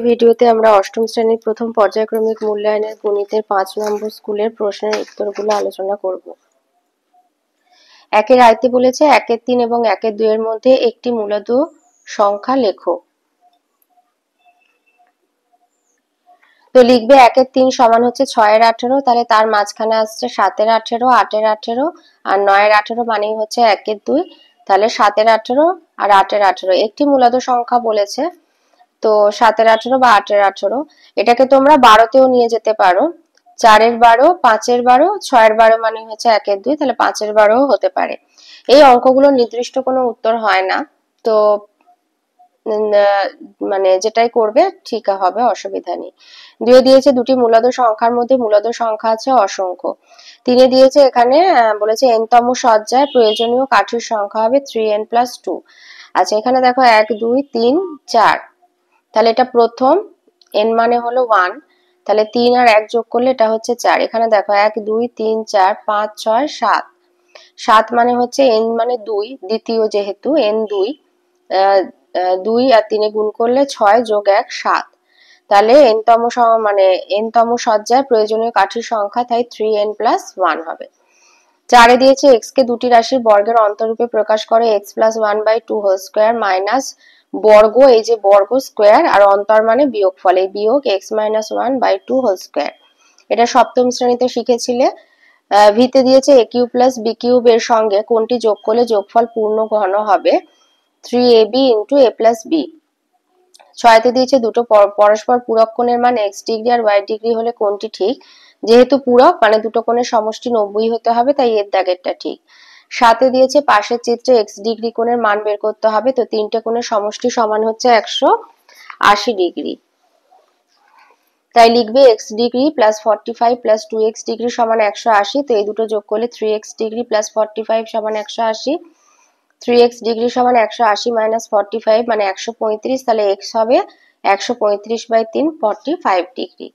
ভিডিওতে আমরা অষ্টম শ্রেণীর প্রথম পর্যায়ক্রমিক মূল্যায়নের গণিতের 5 নম্বর স্কুলের প্রশ্নের উত্তরগুলো আলোচনা করব। একের আয়তে বলেছে 1-এর 3 এবং 1-এর 2 এর মধ্যে একটি মূলদ সংখ্যা লেখো। তো লিখবে 1-এর 3 সমান হচ্ছে 6-এর 18, তাহলে তার মাঝখানে আসছে 7-এর 18, 8-এর 18 আর 9-এর 18 মানেই হচ্ছে 1-এর 2, তাহলে 7-এর 18 আর 8-এর 18 একটি মূলদ সংখ্যা বলেছে। তো 7-এর 18 বা 8-এর 18 এটাকে তোমরা 12তেও নিয়ে যেতে পারো। 4-এর 12, 5-এর 12, 6-এর 12 মানে হচ্ছে 1-এর 2, তাহলে 5-এর 12ও হতে পারে। এই অঙ্কগুলো নির্দিষ্ট কোনো উত্তর হয় না, তো মানে যেটাই করবে ঠিক হবে, অসুবিধা নেই। 2 দিয়েছে দুটি মূলদ সংখ্যার মধ্যে মূলদ সংখ্যা আছে অসংখ্য। 3 দিয়েছে এখানে বলেছে n-তম সজ্জায় প্রয়োজনীয় কাঠির সংখ্যা হবে 3n+2। আচ্ছা, এখানে দেখো 1 2 3 4, তাহলে এটা প্রথম, n মানে হলো 1, তাহলে 3 আর 1 যোগ করলে এটা হচ্ছে 4। এখানে দেখো 1 2 3 4 5 6 7, 7 মানে হচ্ছে n মানে 2, দ্বিতীয় যেহেতু n 2, 2 আর 3 গুণ করলে 6 যোগ 1 7, তাহলে n-তম সজ্জায় প্রয়োজনীয় কাঠির সংখ্যা তাই 3n+1 হবে। 4 দিয়েছে x কে দুটি রাশির বর্গের অন্তরূপে প্রকাশ করে x+1/2 হোল স্কয়ার মাইনাস বর্গ, এই যে বর্গ স্কয়ার আর অন্তর মানে বিয়োগফল, এই বিয়োগ x-1/2 হোল স্কয়ার। এটা সপ্তম শ্রেণীতে শিখেছিলে। ভিতে দিয়েছে a cube plus b cube এর সঙ্গে কোনটি যোগ করলে যোগফল পূর্ণ ঘন হবে 3ab * a plus b। 6 দিয়েছে দুটো পরস্পর পূরক কোণের মান x ডিগ্রি আর y ডিগ্রি হলে কোনটি ঠিক। যেহেতু পূরক মানে দুটো কোণের সমষ্টি 90 হতে হবে, তাই এর দাগেরটা ঠিক। 7 দিয়েছে পাশের চিত্রে x ডিগ্রি কোণের মান বের করতে হবে, তো তিনটে কোণের সমষ্টি সমান হচ্ছে 180 ডিগ্রি, তাই লিখবে x degree plus 45 plus 2x degree সমান 180। তো এই দুটো যোগ করলে 3x ডিগ্রি প্লাস 45 সমান 180, 3x ডিগ্রি সমান 180 মাইনাস 45 মানে 135, তাহলে x হবে 135/3 45 ডিগ্রি।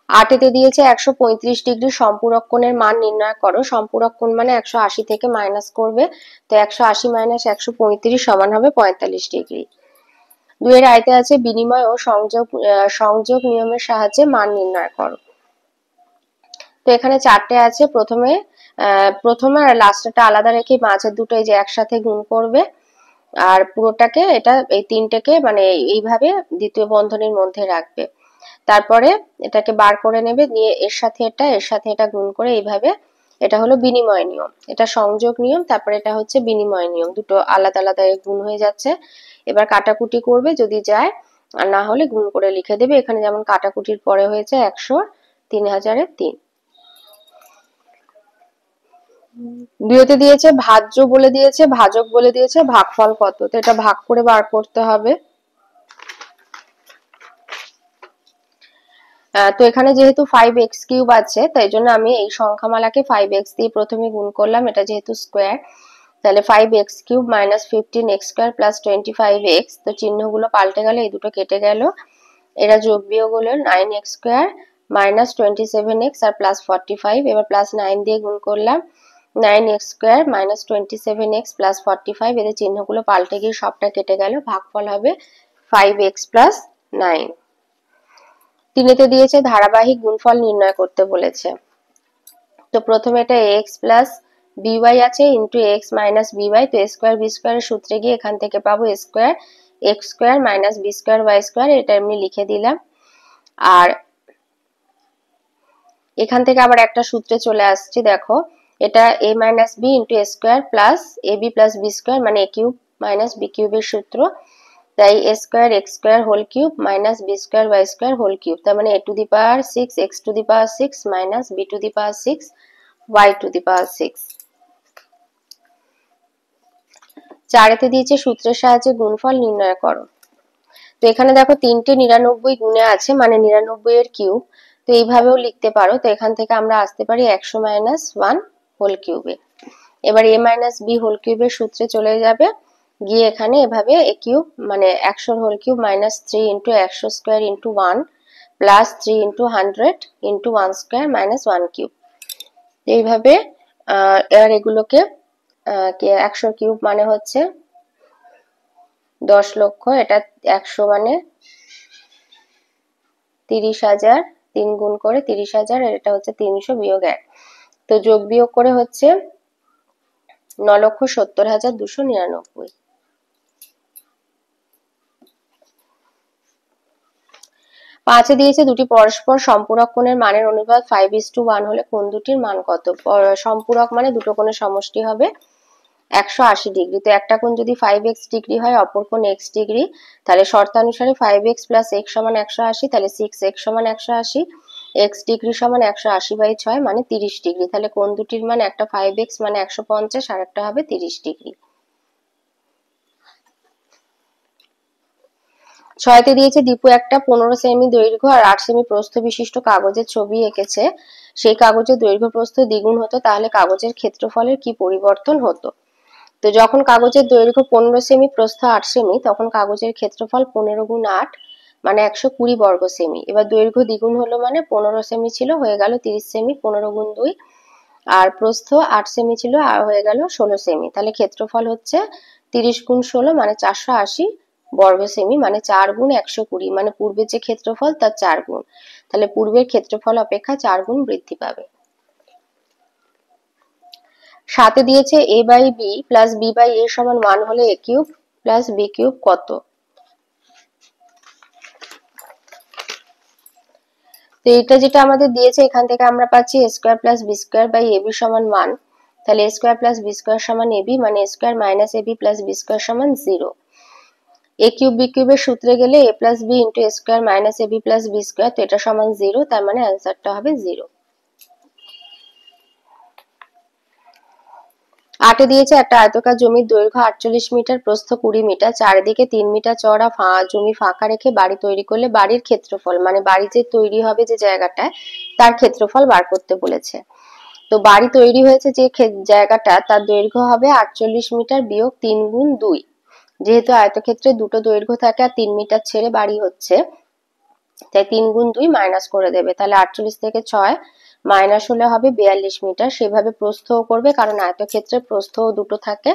8 দিয়েছে 135 ডিগ্রি সম্পূরক কোণের মান নির্ণয় করো। সম্পূরক কোণ মানে 180 থেকে মাইনাস করবে, তো 180 মাইনাস 135 সমান হবে 45 ডিগ্রি। 2 এর আয়তে আছে বিনিময় ও সংযোগ নিয়মের সাহায্যে মান নির্ণয় করো। তো এখানে 4টে আছে, প্রথমে আর লাস্টটা আলাদা রেখে মাঝের দুটো এই যে একসাথে গুণ করবে, আর পুরোটাকে এটা এই তিনটেকে মানে এইভাবে দ্বিতীয় বন্ধনীর মধ্যে রাখবে। তারপরে এটাকে বার করে নেবে, নিয়ে এর সাথে এটা গুণ করে এইভাবে, এটা হলো বিনিময় নিয়ম, এটা সংযোগ নিয়ম, তারপরে এটা হচ্ছে বিনিময় নিয়ম, দুটো আলাদা আলাদা গুণ হয়ে যাচ্ছে। এবার কাটাকুটি করবে, যদি যায় আর না হলে গুণ করে লিখে দেবে। এখানে যেমন কাটাকুটির পরে হয়েছে 100 3003। 2 দিয়েছে ভাজ্য বলে দিয়েছে, ভাজক বলে দিয়েছে, ভাগফল কত, তো এটা ভাগ করে বার করতে হবে। তো এখানে যেহেতু 5x³ আছে, তাই জন্য আমি এই সংখ্যামালাকে 5x দিয়ে প্রথমে গুণ করলাম, এটা যেহেতু স্কয়ার, তাহলে 5x³ minus 15x² plus 25x, তো চিহ্নগুলো পাল্টে গেল, এই দুটো কেটে গেল, এরা যোগ বিয়োগ হলো 9x² মাইনাস 27x আর প্লাস 45, এবার প্লাস 9 দিয়ে গুণ করলাম, 9x² মাইনাস 27x প্লাস 45, এদের চিহ্নগুলো পাল্টে গিয়ে সবটা কেটে গেল, ভাগফল হবে 5x প্লাস 9। 3 দিয়েছে ধারাবাহিক গুণফল নির্ণয় করতে বলেছে। তো প্রথমে এটা x প্লাস by আছে ইন্টু x মাইনাস by, তো a স্কয়ার b স্কয়ারের সূত্রে গিয়ে এখান থেকে পাবো a square x square minus b square y square, এটা এমনি লিখে দিলাম। আর এখান থেকে আবার একটা সূত্রে চলে আসছি, দেখো এটা a minus b into a square plus ab plus b square মানে a কিউব মাইনাস b কিউবের সূত্র, তাই a square x square whole cube minus b square y square whole cube, তার মানে a to the power 6 x to the power 6 minus b to the power 6 y to the power 6। 4 দিয়েছে সূত্রের সাহায্যে গুণফল নির্ণয় করো। তো এখানে দেখো 3টে 99 গুণে আছে মানে 99 এর কিউব, তো এইভাবেও লিখতে পারো। তো এখান থেকে আমরা আসতে পারি 100 মাইনাস 1 হোল কিউবে। এবার a মাইনাস b হোল কিউবের সূত্রে চলে যাবে, গিয়ে এখানে এভাবে a কিউব মানে 100 whole cube minus 3 into 100 square into 1 plus 3 into 100 into 1 square minus 1 cube, এইভাবে এবার এগুলোকে 100 কিউব মানে হচ্ছে 10 লক্ষ, এটা 100 মানে 30,000, 3 গুণ করে 30,000, আর এটা হচ্ছে 300 বিয়োগ 1, তো যোগ বিয়োগ করে হচ্ছে 9,70,299। 5 দিয়েছে দুটি পরস্পর সম্পূরক কোণের মানের অনুপাত 5:1 হলে কোণ দুটির মান কত? সম্পূরক মানে দুটো কোণের সমষ্টি হবে 180 ডিগ্রি, তো একটা কোণ যদি 5x ডিগ্রি হয়, অপর কোণ x ডিগ্রি, তাহলে শর্তানুসারে 5x + x সমান 180, তাহলে 6x সমান 180, x ডিগ্রি সমান 180/6 মানে 30 ডিগ্রি, তাহলে কোণ দুটির মান একটা 5x মানে 150 আর একটা হবে 30 ডিগ্রি। 6 দিয়েছে দীপু একটা 15 সেমি দৈর্ঘ্য আর 8 সেমি প্রস্থ বিশিষ্ট কাগজের ছবি এঁকেছে, সেই কাগজের দৈর্ঘ্য প্রস্থ দ্বিগুণ হতো, তাহলে কাগজের ক্ষেত্রফলের কি পরিবর্তন হতো? তো যখন কাগজের দৈর্ঘ্য 15 সেমি প্রস্থ 8 সেমি, তখন কাগজের ক্ষেত্রফল 15 গুণ 8 মানে 120 বর্গ সেমি। এবার দৈর্ঘ্য দ্বিগুণ হলো মানে 15 সেমি ছিল হয়ে গেল 30 সেমি, 15 গুণ 2, আর প্রস্থ 8 সেমি ছিল আর হয়ে গেল 16 সেমি, তাহলে ক্ষেত্রফল হচ্ছে 30 গুণ 16 মানে 480 বর্গ সেমি, মানে 4 গুণ 120, মানে পূর্বের যে ক্ষেত্রফল তার 4 গুণ, তাহলে পূর্বের ক্ষেত্রফল অপেক্ষা 4 গুণ বৃদ্ধি পাবে। 7 দিয়েছে a/b + b/a সমান 1 হলে a কিউব + b কিউব কত? তো এটা যেটা আমাদের দিয়েছে, এখান থেকে আমরা পাচ্ছি a² + b² / ab সমান 1, তাহলে a² + b² সমান ab, মানে a² - ab + b² সমান 0। a কিউব b কিউবের সূত্রে গেলে a + b * a² - ab + b², তো এটা সমান 0, তার মানে অ্যান্সারটা হবে 0। 8 দিয়েছে একটা আয়তাকার জমির দৈর্ঘ্য 48 মিটার, প্রস্থ 20 মিটার, চারিদিকে 3 মিটার চওড়া জমি ফাঁকা রেখে বাড়ি তৈরি করলে বাড়ির ক্ষেত্রফল, মানে বাড়ি যে তৈরি হবে যে জায়গাটায় তার ক্ষেত্রফল বার করতে বলেছে। তো বাড়ি তৈরি হয়েছে যে জায়গাটা তার দৈর্ঘ্য হবে 48 মিটার বিয়োগ 3 গুণ 2, যেহেতু আয়তক্ষেত্রে দুটো দৈর্ঘ্য থাকে আর 3 মিটার ছেড়ে বাড়ি হচ্ছে, তাই 3 গুণ 2 মাইনাস করে দেবে, তাহলে 48 থেকে 6 মাইনাস হলে হবে 42 মিটার। সেভাবে প্রস্থও করবে, কারণ আয়তক্ষেত্রে প্রস্থও দুটো থাকে।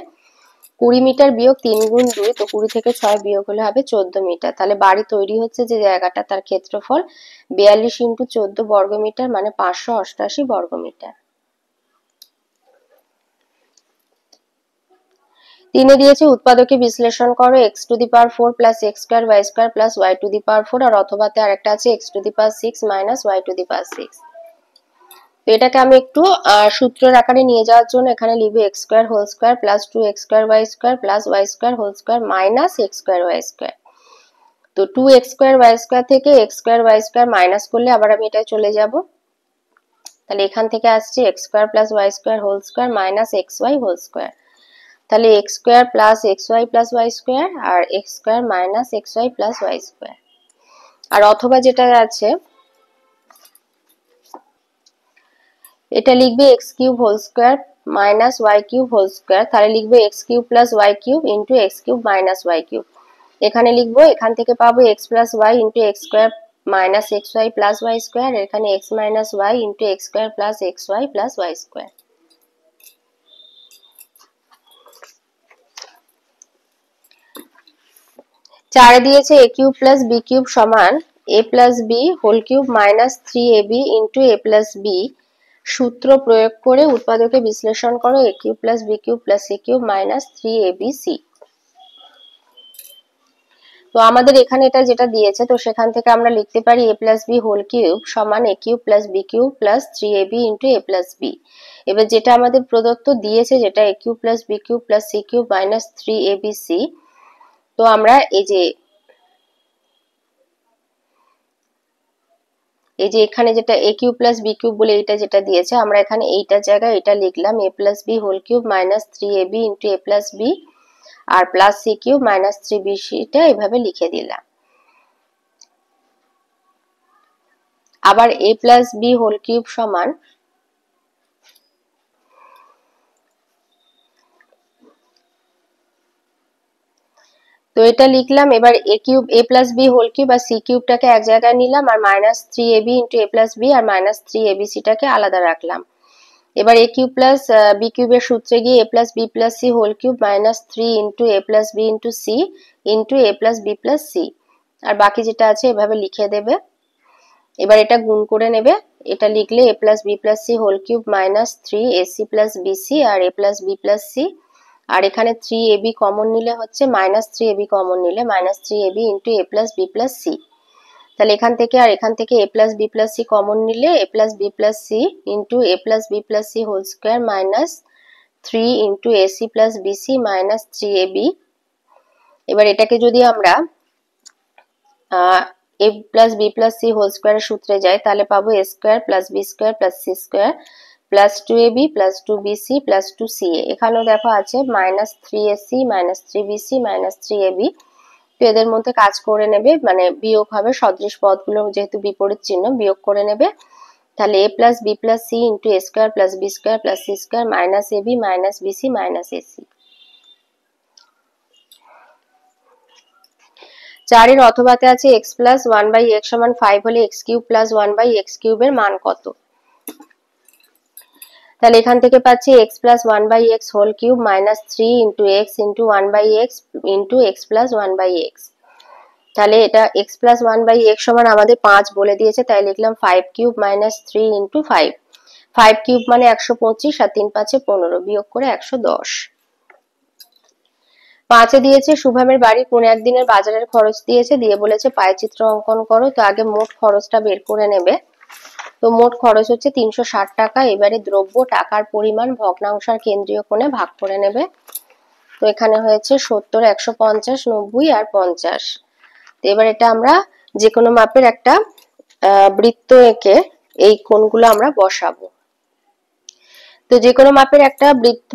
20 মিটার বিয়োগ 3 গুণ 2, তো 20 থেকে 6 বিয়োগ হলে হবে 14 মিটার, তাহলে বাড়ি তৈরি হচ্ছে যে জায়গাটা তার ক্ষেত্রফল 42 × 14 বর্গ মিটার, মানে 588 বর্গ মিটার। 3 দিয়েছে উৎপাদকে বিশ্লেষণ করো x⁴ + x² y² + y⁴, আর অথবাতে আরেকটা আছে x⁶ - y⁶। তো এটাকে আমি একটু সূত্রের আকারে নিয়ে যাওয়ার জন্য এখানে লিখব x² whole square + 2x² y² + y² whole square - x² y²। তো 2x² y² থেকে x² y² মাইনাস করলে আবার আমি এটা চলে যাব, তাহলে এখান থেকে আসছে x² + y² whole square - xy whole square, তাহলে x² + xy + y² আর x² - xy + y²। আর অথবা যেটা আছে এটা লিখবে x³ whole square - y³ whole square, তাহলে লিখবে x³ + y³ * x³ - y³। এখানে লিখবো, এখান থেকে পাবো x + y * x² - xy + y², আর এখানে x - y * x² + xy + y²। 4 দিয়েছে a³ + b³ সমান a + b whole cube - 3ab * a + b, সূত্র প্রয়োগ করে উৎপাদকে বিশ্লেষণ করো a³ + b³ + c³ - 3abc। তো আমাদের এখানে এটা যেটা দিয়েছে, তো সেখান থেকে আমরা লিখতে পারি a + b হোল কিউব সমান a³ + b³ + 3ab * a + b। এবার যেটা আমাদের প্রদত্ত দিয়েছে, যেটা a³ + b³ + c³ - 3abc, তো আমরা এই যে এখানে যেটা a³ + b³ বলে এটা যেটা দিয়েছে, আমরা এখানে এইটার জায়গায় এটা লিখলাম a + b whole cube - 3ab * a + b আর প্লাস c³ - 3bc, টা এভাবে লিখে দিলাম। আবার a + b হোল কিউব সমান তো এটা লিখলাম। এবার a + b হোল কিউব আর c³ টাকে এক জায়গায় নিলাম, আর -3ab * a + b R -3abc টাকে আলাদা রাখলাম। এবার a কিউব প্লাস বি কিউবের সূত্রে গিয়ে a plus B plus C whole cube minus 3 into a plus b into c into a plus B plus c, আর বাকি যেটা আছে এভাবে লিখে দেবে। এবার এটা গুণ করে নেবে, এটা লিখলে a plus B plus C whole cube minus 3 ac plus bc আর a plus B plus c, আর এখানে 3ab কমন নিলে হচ্ছে মাইনাস 3ab কমন নিলে minus 3ab into a plus B plus c. তাহলে এখান থেকে আর এখান থেকে a plus B plus c common নিলে a plus B plus C into a plus B plus C whole square minus 3 into ac plus BC minus 3ab। এবার এটাকে যদি আমরা a plus B plus C whole স্কোয়ারের সূত্রে যাই তাহলে পাবো a square plus B square plus C square plus 2ab plus 2bc plus 2ca। এখানেও দেখো আছে minus 3ac minus 3bc minus 3ab। তো এদের মধ্যে কাজ করে নেবে, মানে বিয়োগ হবে, সদৃশ পদগুলো যেহেতু বিপরীত চিহ্ন বিয়োগ করে নেবে। তাহলে a plus B plus C into a square plus B square plus C square minus ab minus BC minus AC. 4 এর অথবাতে আছে x প্লাস 1/x সমান 5 হলে x কিউব প্লাস 1/x কিউবের মান কত? তাহলে এখান থেকে পাচ্ছি x plus 1/x whole cube minus 3 into x into 1/x into x plus 1/x। তাহলে এটা x প্লাস 1/x সমান আমাদের 5 বলে দিয়েছে, তাই লিখলাম 5 কিউব মাইনাস 3 ইন্টু 5। 5 কিউব মানে 125 আর 3 5 15, বিয়োগ করে 110। 5-এ দিয়েছে শুভমের বাড়ি কোন একদিনের বাজারের খরচ দিয়েছে, দিয়ে বলেছে পায়চিত্র অঙ্কন করো। তো আগে মোট খরচটা বের করে নেবে। তো মোট খরচ হচ্ছে 360 টাকা। এবারে দ্রব্য টাকার পরিমাণ ভগ্নাংশ আর কেন্দ্রীয় কোণে ভাগ করে নেবে। তো এখানে হয়েছে 70, 150, 90 আর 50। তো এবার এটা আমরা যে কোনো মাপের একটা বৃত্ত এঁকে এই কোণগুলো আমরা বসাবো। তো যে কোনো মাপের একটা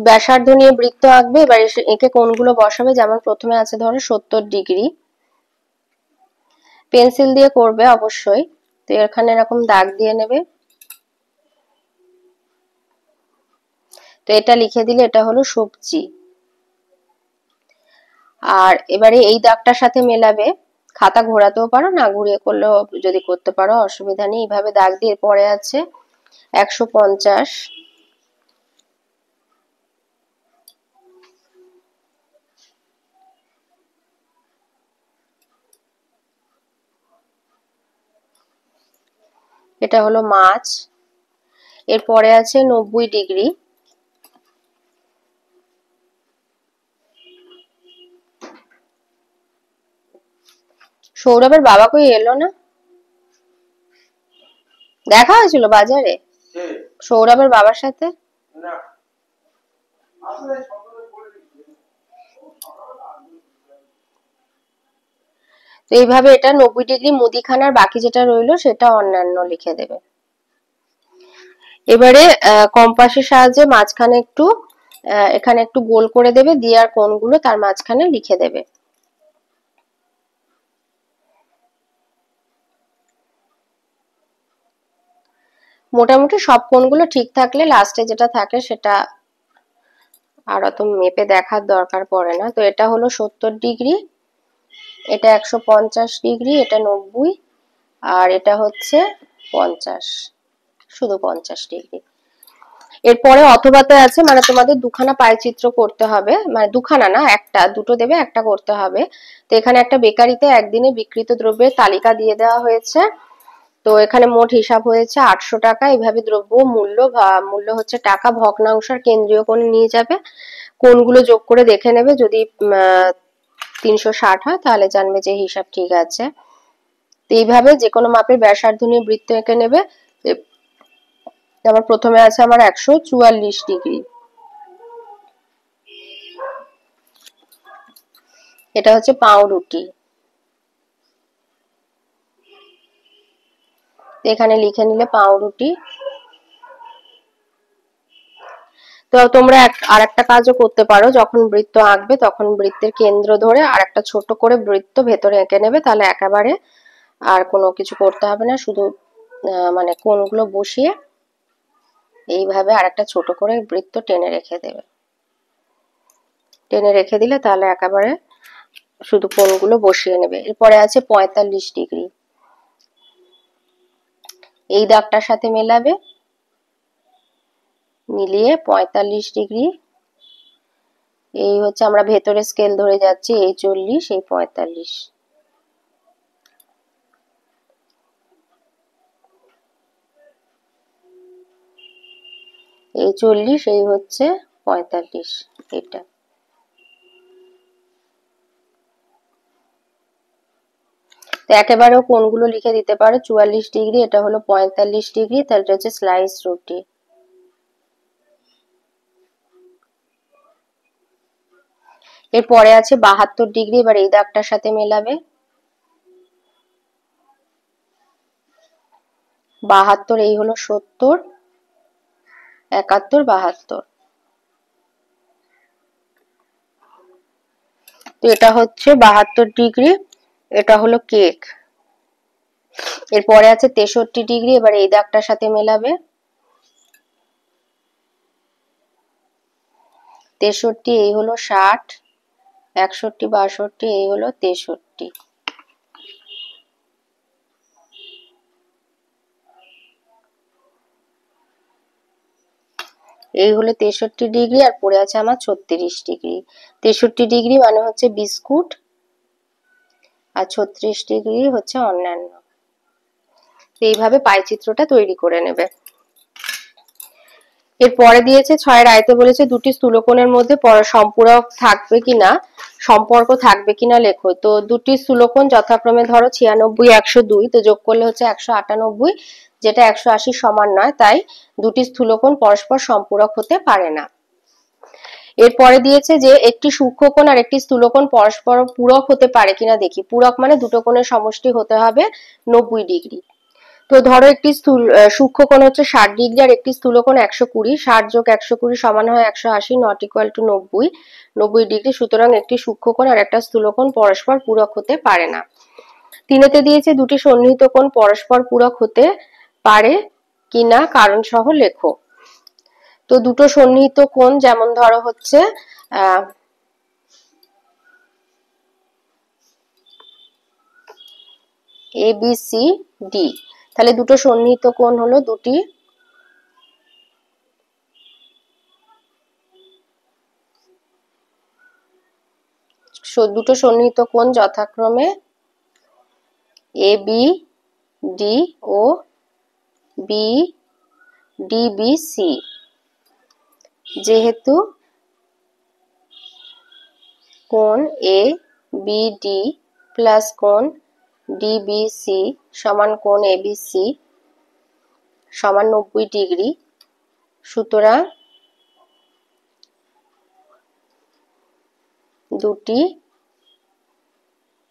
ব্যাসার্ধ নিয়ে বৃত্ত আঁকবে, এবার এঁকে কোণগুলো বসাবে। যেমন প্রথমে আছে ধরো 70 ডিগ্রি, পেন্সিল দিয়ে করবে অবশ্যই। তো এখানে এরকম দাগ দিয়ে নেবে। তো এটা লিখে দিলে এটা হলো সবজি। আর এবারে এই দাগটার সাথে মেলাবে, খাতা ঘোরাতেও পারো, না ঘুরিয়ে করলেও যদি করতে পারো অসুবিধা নেই। এইভাবে দাগ দিয়ে পরে আছে 150। এটা হলো মাছ। এরপরে আছে 90 ডিগ্রি। সৌরভের বাবা কই এলো না? দেখা হয়েছিল বাজারে সৌরভের বাবার সাথে? তো এইভাবে এটা 90 ডিগ্রি মুদিখানার, বাকি যেটা রইলো সেটা অন্যান্য লিখে দেবে। এবারে কম্পাসের সাহায্যে মাঝখানে একটু এখানে একটু গোল করে দেবে, দিয়ে আর কোণগুলো তার মাঝখানে লিখে দেবে। মোটামুটি সব কোণগুলো ঠিক থাকলে লাস্টে যেটা থাকে সেটা আর অত মেপে দেখার দরকার পড়ে না। তো এটা হলো 70 ডিগ্রি, এটা 150 ডিগ্রি, এটা 90, আর এটা হচ্ছে 50, শুধু 50 ডিগ্রি। এরপরে অথবাতে আছে, মানে তোমাদের দুখানা পায়চিত্র করতে হবে, মানে দুখানা না, একটা, দুটো দেবে, একটা করতে হবে। তো এখানে একটা বেকারিতে একদিনে বিক্রিত দ্রব্যের তালিকা দিয়ে দেওয়া হয়েছে। তো এখানে মোট হিসাব হয়েছে 800 টাকা। এইভাবে দ্রব্য মূল্য হচ্ছে টাকা, ভগ্নাংশ আর কেন্দ্রীয় কোণে নিয়ে যাবে। কোণগুলো যোগ করে দেখে নেবে, যদি 360 হয় তাহলে জানবে যে হিসাব ঠিক আছে। তো এইভাবে যে কোনো মাপের ব্যাসার্ধ নিয়ে বৃত্ত এঁকে নেবে। আমার প্রথমে আছে আমার 144 ডিগ্রি। এটা হচ্ছে পাউরুটি। এখানে লিখে নিলে পাউরুটি। তো তোমরা আর একটা কাজও করতে পারো, যখন বৃত্ত আঁকবে তখন বৃত্তের কেন্দ্র ধরে আর একটা ছোট করে বৃত্ত ভেতরে এঁকে নেবে, তাহলে একেবারে আর কোনো কিছু করতে হবে না, শুধু মানে কোণগুলো বসিয়ে এইভাবে আর একটা ছোট করে বৃত্ত টেনে রেখে দেবে। টেনে রেখে দিলে তাহলে একেবারে শুধু কোণগুলো বসিয়ে নেবে। এরপরে আছে 45 ডিগ্রি, এই দাগটার সাথে মেলাবে, মিলিয়ে 45 ডিগ্রি। এই হচ্ছে আমরা ভেতরে স্কেল ধরে যাচ্ছি, এই 40, এই 45। এই 40, এই হচ্ছে 45, এটা। তো একেবারেও কোণগুলো লিখে দিতে পারো, 44 ডিগ্রি, এটা হলো 45 ডিগ্রি, তাহলে এটা হচ্ছে স্লাইস রুটি। এরপরে আছে 72 ডিগ্রি, এবার এই দাগটার সাথে মেলাবে। 72, এই হলো 70, 71, 72। তো এটা হচ্ছে 72 ডিগ্রি, এটা হলো কেক। এরপরে আছে 63 ডিগ্রি, এবার এই দাগটার সাথে মেলাবে। 63, এই হলো 60, 61, 62, এই হলো 63। এই হলো 63 ডিগ্রি, আর পড়ে আছে আমার 36 ডিগ্রি। 63 ডিগ্রি মানে হচ্ছে বিস্কুট, আর 36 ডিগ্রি হচ্ছে অন্যান্য। এইভাবে পাইচিত্রটা তৈরি করে নেবে। এরপরে দিয়েছে 6 আয়তে বলেছে দুটি স্থূলকোণের মধ্যে সম্পূরক থাকবে কিনা, সম্পর্ক থাকবে কিনা লেখো। তো দুটি স্থূলকোণ যথাক্রমে ধরো 96, 102, তো যোগ করলে হচ্ছে 198, যেটা 180 সমান নয়, তাই দুটি স্থূলকোণ পরস্পর সম্পূরক হতে পারে না। এরপরে দিয়েছে যে একটি সূক্ষ্মকোণ আর একটি স্থূলকোণ পরস্পর পূরক হতে পারে কিনা দেখি। পূরক মানে দুটো কোণের সমষ্টি হতে হবে 90 ডিগ্রি। তো ধরো একটি সূক্ষ্মকোণ হচ্ছে 60 ডিগ্রি আর একটি স্থূলকোণ 120, 60 যোগ 120 সমান হয় 180, নট ইকুয়াল টু 90 ডিগ্রি। সুতরাং একটি সূক্ষ্মকোণ আর একটা স্থূলকোণ পরস্পর পূরক হতে পারে না। 3-তে দিয়েছে দুটি সন্নিহিত কোণ পরস্পর পূরক হতে পারে কিনা কারণ সহ লেখো। তো দুটো সন্নিহিত কোণ যেমন ধরো হচ্ছে ABCD, তাহলে দুটো সন্নিহিত কোণ হলো দুটো সন্নিহিত কোণ যথাক্রমে ABD ও DBC। যেহেতু কোণ ABD প্লাস কোণ DBC সমান কোণ ABC সমান 90 ডিগ্রি, সুতরাং দুটি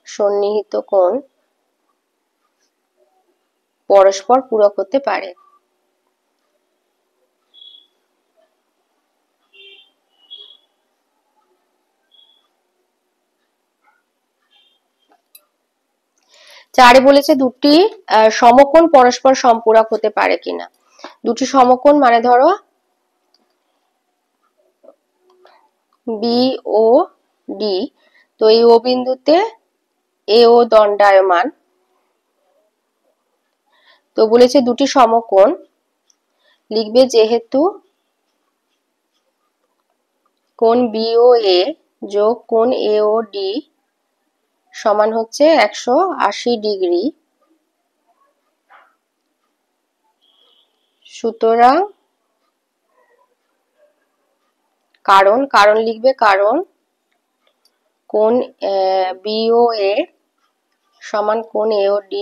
সন্নিহিত কোণ পরস্পর পূরক হতে পারে। চারে বলেছে দুটি সমকোণ পরস্পর সম্পূরক হতে পারে কিনা। দুটি সমকোণ মানে ধরো BOD, তো এই ও বিন্দুতে AO দণ্ডায়মান। তো বলেছে দুটি সমকোণ লিখবে যেহেতু কোণ BOA যোগ কোণ AOD সমান হচ্ছে 180 ডিগ্রি, সুতরাং কারণ লিখবে কারণ কোণ BOA সমান কোণ AOD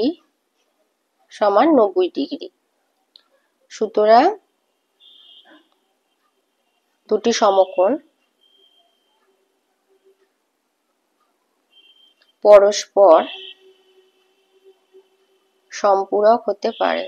সমান 90 ডিগ্রি, সুতরাং দুটি সমকোণ পরস্পর সম্পূরক হতে পারে।